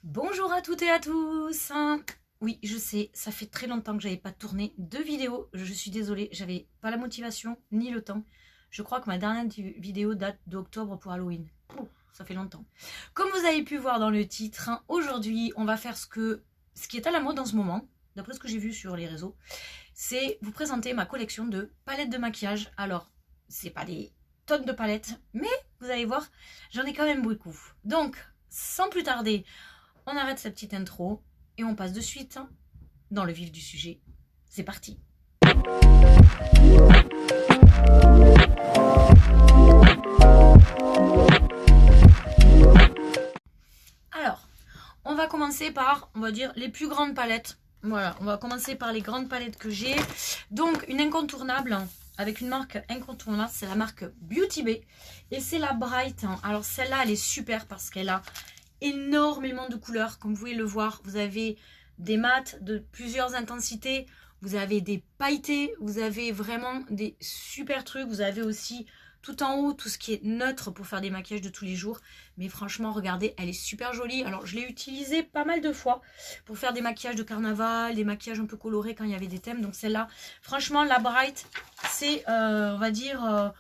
Bonjour à toutes et à tous. Oui, je sais, ça fait très longtemps que j'avais pas tourné de vidéo. Je suis désolée, j'avais pas la motivation ni le temps. Je crois que ma dernière vidéo date d'octobre pour Halloween. Ouh, ça fait longtemps. Comme vous avez pu voir dans le titre, aujourd'hui, on va faire ce qui est à la mode en ce moment, d'après ce que j'ai vu sur les réseaux. C'est vous présenter ma collection de palettes de maquillage. Alors, c'est pas des tonnes de palettes, mais vous allez voir, j'en ai quand même beaucoup. Donc, sans plus tarder, on arrête cette petite intro et on passe de suite dans le vif du sujet. C'est parti. Alors, on va commencer par, on va dire, les plus grandes palettes. Voilà, on va commencer par les grandes palettes que j'ai. Donc, une incontournable, avec une marque incontournable, c'est la marque Beauty Bay. Et c'est la Bright. Alors, celle-là, elle est super parce qu'elle a énormément de couleurs. Comme vous pouvez le voir, vous avez des mats de plusieurs intensités. Vous avez des pailletés. Vous avez vraiment des super trucs. Vous avez aussi tout en haut, tout ce qui est neutre pour faire des maquillages de tous les jours. Mais franchement, regardez, elle est super jolie. Alors, je l'ai utilisée pas mal de fois pour faire des maquillages de carnaval, des maquillages un peu colorés quand il y avait des thèmes. Donc, celle-là, franchement, la Bright, c'est, on va dire...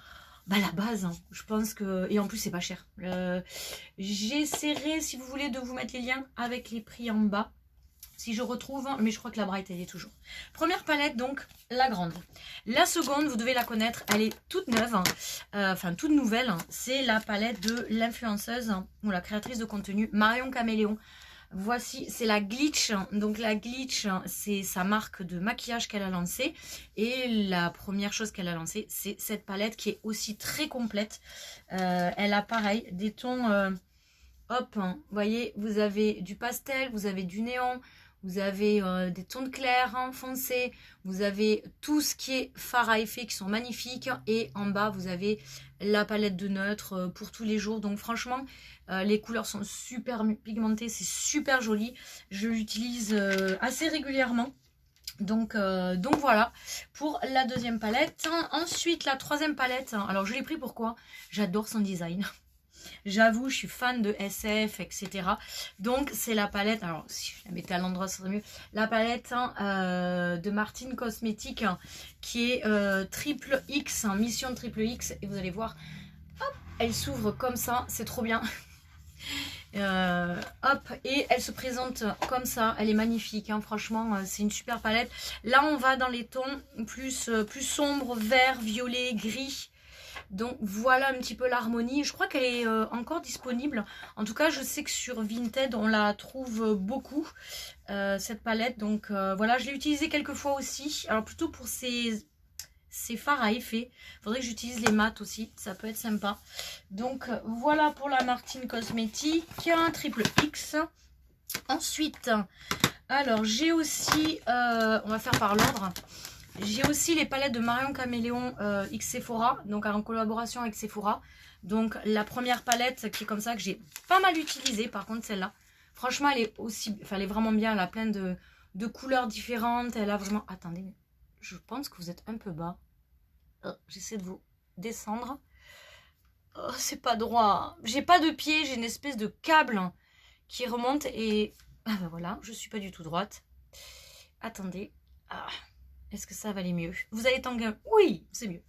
la base, je pense que... Et en plus, c'est pas cher. J'essaierai, si vous voulez, de vous mettre les liens avec les prix en bas. Si je retrouve, mais je crois que la Bright, elle est toujours. Première palette, donc, la grande. La seconde, vous devez la connaître, elle est toute neuve, enfin toute nouvelle. C'est la palette de l'influenceuse ou la créatrice de contenu Marion Caméléon. Voici, c'est la Glitch. Donc la Glitch, c'est sa marque de maquillage qu'elle a lancée. Et la première chose qu'elle a lancée, c'est cette palette qui est aussi très complète. Elle a pareil, des tons, hop, vous voyez, vous avez du pastel, vous avez du néon. Vous avez des tons de clair foncés, vous avez tout ce qui est fard à effet qui sont magnifiques. Et en bas, vous avez la palette de neutre pour tous les jours. Donc franchement, les couleurs sont super pigmentées, c'est super joli. Je l'utilise assez régulièrement. Donc voilà pour la deuxième palette. Ensuite, la troisième palette. Alors je l'ai pris pourquoi? J'adore son design. J'avoue, je suis fan de SF, etc. Donc, c'est la palette, alors si je la mettais à l'endroit, ce serait mieux. La palette de Martine Cosmetics qui est triple X, mission triple X. Et vous allez voir, hop, elle s'ouvre comme ça, c'est trop bien. Hop, et elle se présente comme ça, elle est magnifique, franchement, c'est une super palette. Là, on va dans les tons plus sombres, vert, violet, gris. Donc voilà un petit peu l'harmonie. Je crois qu'elle est encore disponible. En tout cas, je sais que sur Vinted, on la trouve beaucoup, cette palette. Donc voilà, je l'ai utilisée quelques fois aussi. Alors plutôt pour ces fards à effet. Il faudrait que j'utilise les mats aussi. Ça peut être sympa. Donc voilà pour la Martine Cosmetics. Triple X. Ensuite, alors j'ai aussi... on va faire par l'ordre. J'ai aussi les palettes de Marion Caméléon X Sephora, donc en collaboration avec Sephora. Donc la première palette qui est comme ça, que j'ai pas mal utilisée, par contre celle-là. Franchement, elle est aussi, enfin elle est vraiment bien, elle a plein de couleurs différentes. Elle a vraiment... Attendez, mais je pense que vous êtes un peu bas. J'essaie de vous descendre. Oh, c'est pas droit. J'ai pas de pied, j'ai une espèce de câble qui remonte et... Ah ben voilà, je suis pas du tout droite. Attendez. Ah... Est-ce que ça va aller mieux? Vous allez tanguer? Oui, c'est mieux.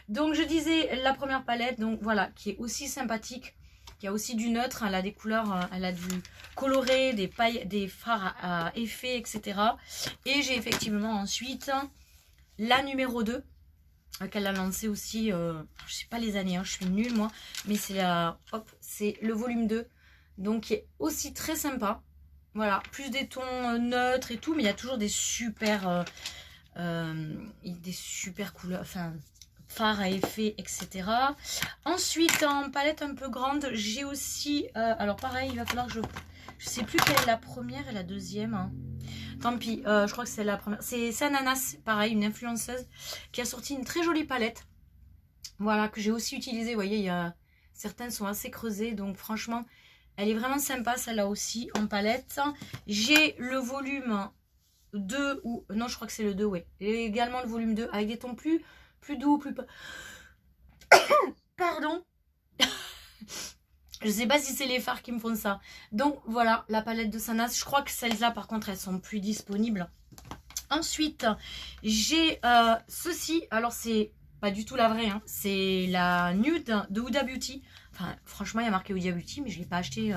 Donc, je disais la première palette, donc voilà, qui est aussi sympathique. Qui a aussi du neutre, elle a des couleurs, elle a du coloré, des pailles, des fards à effet, etc. Et j'ai effectivement ensuite la numéro 2, qu'elle a lancée aussi, je sais pas les années, je suis nulle moi, mais c'est c'est le volume 2, donc qui est aussi très sympa. Voilà, plus des tons neutres et tout, mais il y a toujours des super couleurs, enfin fards à effet, etc. Ensuite, en palette un peu grande, j'ai aussi alors pareil, il va falloir que je sais plus quelle est la première et la deuxième, tant pis, je crois que c'est la première. C'est Ananas, pareil, une influenceuse qui a sorti une très jolie palette, voilà, que j'ai aussi utilisée. Vous voyez, certaines sont assez creusées, donc franchement elle est vraiment sympa, celle-là aussi en palette. J'ai le volume 2 ou... Non, je crois que c'est le 2, ouais. Et également le volume 2 avec des tons plus doux, plus... Pardon. Je sais pas si c'est les fards qui me font ça. Donc voilà, la palette de Sanas. Je crois que celles-là, par contre, elles sont plus disponibles. Ensuite, j'ai ceci. Alors, c'est pas du tout la vraie. Hein. C'est la nude de Huda Beauty. Enfin, franchement, il y a marqué Huda Beauty, mais je ne l'ai pas acheté.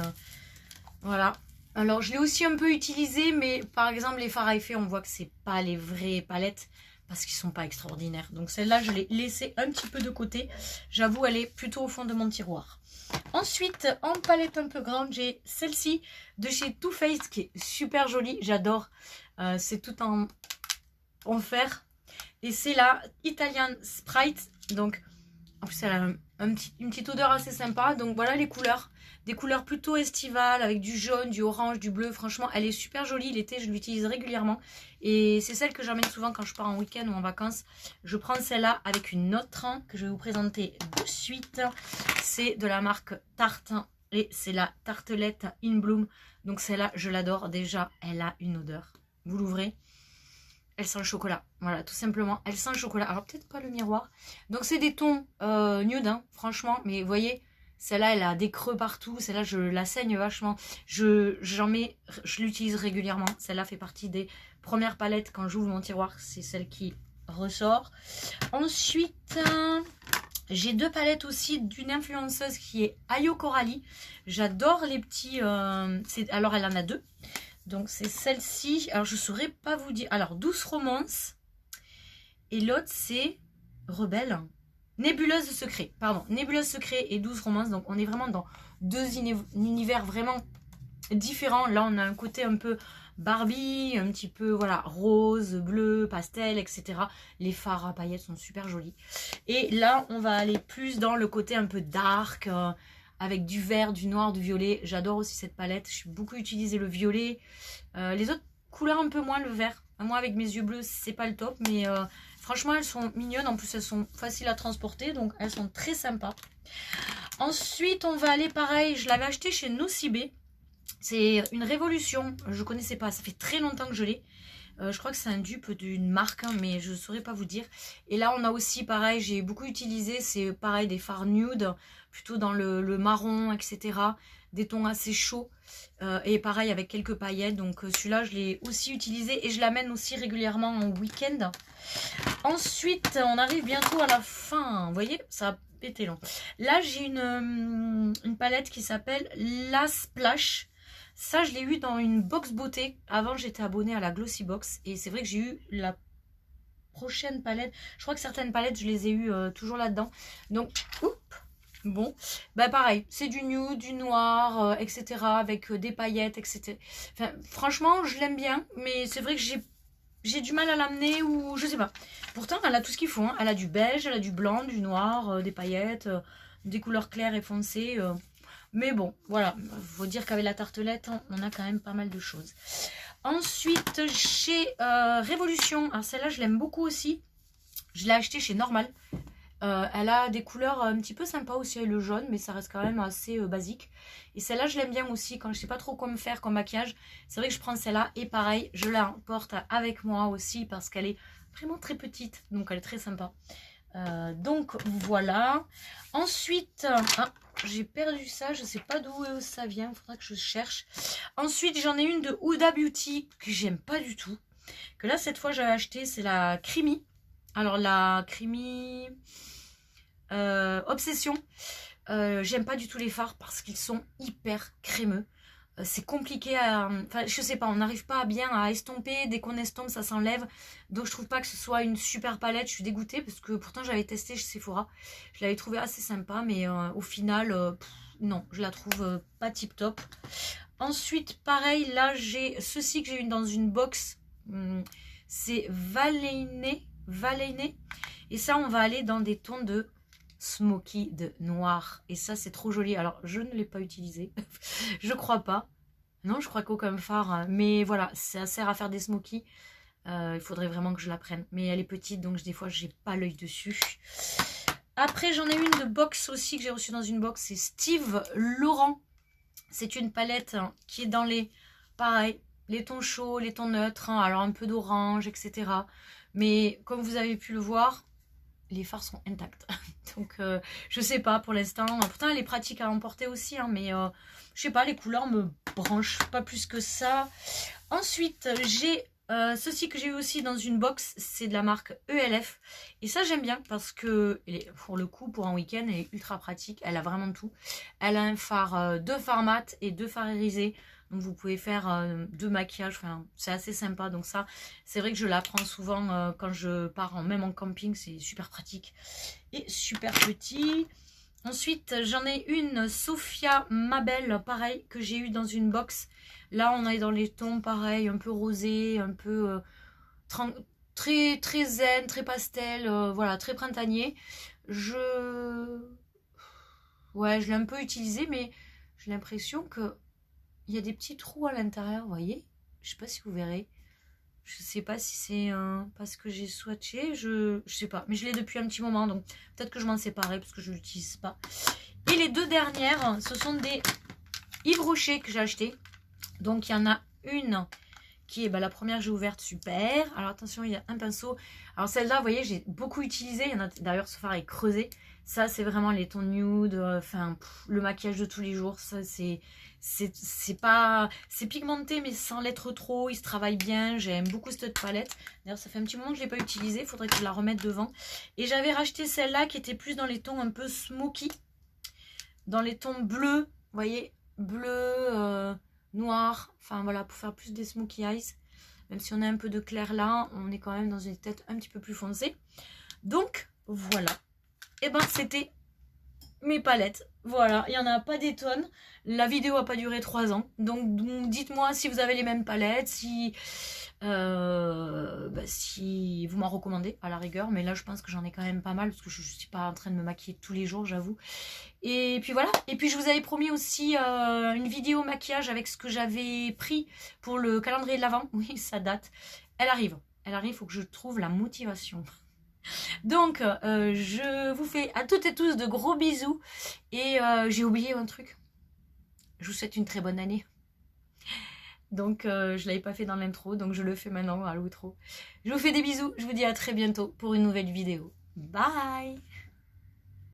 Voilà. Alors, je l'ai aussi un peu utilisé, mais par exemple, les fards à effet, on voit que c'est pas les vraies palettes parce qu'ils sont pas extraordinaires. Donc, celle-là, je l'ai laissée un petit peu de côté. J'avoue, elle est plutôt au fond de mon tiroir. Ensuite, en palette un peu grande, j'ai celle-ci de chez Too Faced qui est super jolie. J'adore. C'est tout en fer. Et c'est la Italian Sprite. Donc, en plus, elle a une petite odeur assez sympa. Donc, voilà les couleurs. Des couleurs plutôt estivales avec du jaune, du orange, du bleu. Franchement, elle est super jolie. L'été, je l'utilise régulièrement. Et c'est celle que j'emmène souvent quand je pars en week-end ou en vacances. Je prends celle-là avec une autre que je vais vous présenter de suite. C'est de la marque Tarte. Et c'est la tartelette In Bloom. Donc celle-là, je l'adore. Déjà, elle a une odeur. Vous l'ouvrez. Elle sent le chocolat. Voilà, tout simplement. Elle sent le chocolat. Alors, peut-être pas le miroir. Donc, c'est des tons nude, hein, franchement. Mais vous voyez, celle-là, elle a des creux partout. Celle-là, je la saigne vachement. Je l'utilise régulièrement. Celle-là fait partie des premières palettes. Quand j'ouvre mon tiroir, c'est celle qui ressort. Ensuite, j'ai deux palettes aussi d'une influenceuse qui est Ayo Coralie. J'adore les petits... alors, elle en a deux. Donc, c'est celle-ci. Alors, je ne saurais pas vous dire. Alors, Douce Romance. Et l'autre, c'est Rebelle. Nébuleuse Secret. Pardon. Nébuleuse Secret et Douce Romance. Donc, on est vraiment dans deux univers vraiment différents. Là, on a un côté un peu Barbie, un petit peu, voilà, rose, bleu, pastel, etc. Les fards à paillettes sont super jolis. Et là, on va aller plus dans le côté un peu dark, avec du vert, du noir, du violet. J'adore aussi cette palette. J'ai beaucoup utilisé le violet. Les autres couleurs un peu moins le vert. Moi avec mes yeux bleus c'est pas le top. Mais franchement elles sont mignonnes. En plus elles sont faciles à transporter. Donc elles sont très sympas. Ensuite on va aller pareil. Je l'avais acheté chez Nocibé. C'est une révolution. Je connaissais pas. Ça fait très longtemps que je l'ai. Je crois que c'est un dupe d'une marque, hein, mais je ne saurais pas vous dire. Et là, on a aussi, pareil, j'ai beaucoup utilisé, c'est pareil, des fards nude, plutôt dans le marron, etc. Des tons assez chauds. Et pareil, avec quelques paillettes. Donc celui-là, je l'ai aussi utilisé et je l'amène aussi régulièrement en week-end. Ensuite, on arrive bientôt à la fin. Vous voyez, ça a été long. Là, j'ai une palette qui s'appelle La Splash. Ça, je l'ai eu dans une box beauté. Avant, j'étais abonnée à la Glossy Box. Et c'est vrai que j'ai eu la prochaine palette. Je crois que certaines palettes, je les ai eues toujours là-dedans. Donc, oups, bon. Bah pareil, c'est du nude, du noir, etc. Avec des paillettes, etc. Enfin, franchement, je l'aime bien. Mais c'est vrai que j'ai du mal à l'amener ou je sais pas. Pourtant, elle a tout ce qu'il faut. Hein. Elle a du beige, elle a du blanc, du noir, des paillettes, des couleurs claires et foncées. Mais bon, voilà, faut dire qu'avec la tartelette, on a quand même pas mal de choses. Ensuite, chez Révolution, alors celle-là, je l'aime beaucoup aussi. Je l'ai achetée chez Normal. Elle a des couleurs un petit peu sympas aussi avec le jaune, mais ça reste quand même assez basique. Et celle-là, je l'aime bien aussi quand je sais pas trop quoi me faire comme maquillage. C'est vrai que je prends celle-là et pareil, je la porte avec moi aussi parce qu'elle est vraiment très petite. Donc, elle est très sympa. Donc, voilà. Ensuite... j'ai perdu ça, je sais pas d'où ça vient, il faudra que je cherche. Ensuite, j'en ai une de Huda Beauty que j'aime pas du tout. Que là, cette fois, j'avais acheté, c'est la Creamy. Alors, la Creamy Obsession. J'aime pas du tout les fards parce qu'ils sont hyper crémeux. C'est compliqué à... Enfin, je sais pas, on n'arrive pas bien à estomper. Dès qu'on estompe, ça s'enlève. Donc, je trouve pas que ce soit une super palette. Je suis dégoûtée parce que pourtant, j'avais testé chez Sephora. Je l'avais trouvé assez sympa, mais au final, non, je la trouve pas tip top. Ensuite, pareil, là, j'ai ceci que j'ai eu dans une box. C'est Valainé. Et ça, on va aller dans des tons de smoky, de noir. Et ça, c'est trop joli. Alors, je ne l'ai pas utilisé. Je crois pas. Non, je crois qu'aucun phare. Mais voilà, ça sert à faire des smokies. Il faudrait vraiment que je la prenne. Mais elle est petite, donc des fois, j'ai pas l'œil dessus. Après, j'en ai une de box aussi que j'ai reçue dans une box. C'est Steve Laurent. C'est une palette qui est dans les... Pareil, les tons chauds, les tons neutres. Alors, un peu d'orange, etc. Mais comme vous avez pu le voir, les fards sont intacts. Donc je sais pas pour l'instant. Pourtant elle est pratique à emporter aussi, hein, mais je sais pas, les couleurs me branchent pas plus que ça. Ensuite j'ai ceci que j'ai eu aussi dans une box, c'est de la marque ELF. Et ça j'aime bien parce que pour le coup pour un week-end elle est ultra pratique. Elle a vraiment tout. Elle a un phare, deux fards mat et deux fards irisés. Donc vous pouvez faire deux maquillages, enfin, c'est assez sympa. Donc ça, c'est vrai que je la prends souvent quand je pars, même en camping, c'est super pratique et super petit. Ensuite, j'en ai une Sophia Mabel, pareil, que j'ai eu dans une box. Là, on est dans les tons, pareil, un peu rosé, un peu très, très zen, très pastel, voilà, très printanier. Ouais, je l'ai un peu utilisé, mais j'ai l'impression que il y a des petits trous à l'intérieur, vous voyez? Je sais pas si vous verrez. Je sais pas si c'est parce que j'ai swatché, je sais pas. Mais je l'ai depuis un petit moment, donc peut-être que je m'en séparais parce que je l'utilise pas. Et les deux dernières, ce sont des Yves Rocher que j'ai acheté. Donc il y en a une qui est la première que j'ai ouverte, super. Alors attention, il y a un pinceau. Alors celle-là, vous voyez, j'ai beaucoup utilisé. Il y en a d'ailleurs, ce fard est creusé. Ça, c'est vraiment les tons nude, enfin, le maquillage de tous les jours. Ça, c'est pas, c'est pigmenté, mais sans l'être trop. Il se travaille bien. J'aime beaucoup cette palette. D'ailleurs, ça fait un petit moment que je l'ai pas utilisée. Il faudrait que je la remette devant. Et j'avais racheté celle-là qui était plus dans les tons un peu smoky. Dans les tons bleus, vous voyez, bleu, noir, enfin voilà, pour faire plus des smoky eyes. Même si on a un peu de clair là, on est quand même dans une tête un petit peu plus foncée. Donc voilà, et ben c'était mes palettes. Voilà, il n'y en a pas des tonnes. La vidéo n'a pas duré 3 ans. Donc dites-moi si vous avez les mêmes palettes, si vous m'en recommandez à la rigueur. Mais là, je pense que j'en ai quand même pas mal parce que je ne suis pas en train de me maquiller tous les jours, j'avoue. Et puis voilà. Et puis je vous avais promis aussi une vidéo maquillage avec ce que j'avais pris pour le calendrier de l'Avent. Oui, ça date. Elle arrive. Elle arrive, il faut que je trouve la motivation. Donc, je vous fais à toutes et tous de gros bisous. Et j'ai oublié un truc. Je vous souhaite une très bonne année. Donc, je ne l'avais pas fait dans l'intro, donc je le fais maintenant à l'outro. Je vous fais des bisous. Je vous dis à très bientôt pour une nouvelle vidéo. Bye!